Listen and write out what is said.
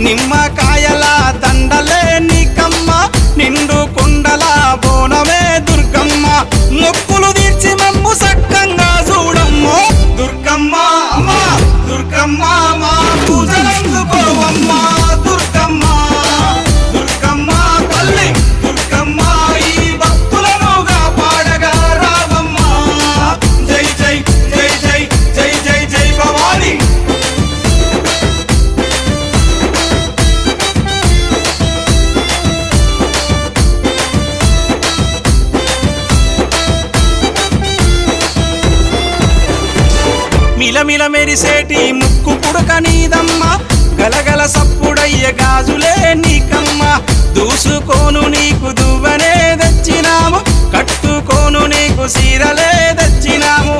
నిమ్మకాయల దండలే నీకమ్మ నిండు కుండల బోనమే దుర్గమ్మ మొక్కులు తీర్చి మమ్ము సక్కంగా చూడమ్మో దుర్గమ్మ అమ్మ దుర్గమ్మ మా పూజలందుకోవమ్మ దుర్గమ్మ దుర్గమ్మ తల్లి దుర్గమ్మ ఈ భక్తులనుగా పాడగా రావమ్మ జై జై జై జై జై జై జై భవాని మిలమిల మెరిసేటి ముక్కు పుడక నీదమ్మ గలగల సప్పుడయ్య గాజులే నీకమ్మ దూసుకోను నీకు దువ్వనే తెచ్చినాము కట్టుకోను నీకు సీరలే తెచ్చినాము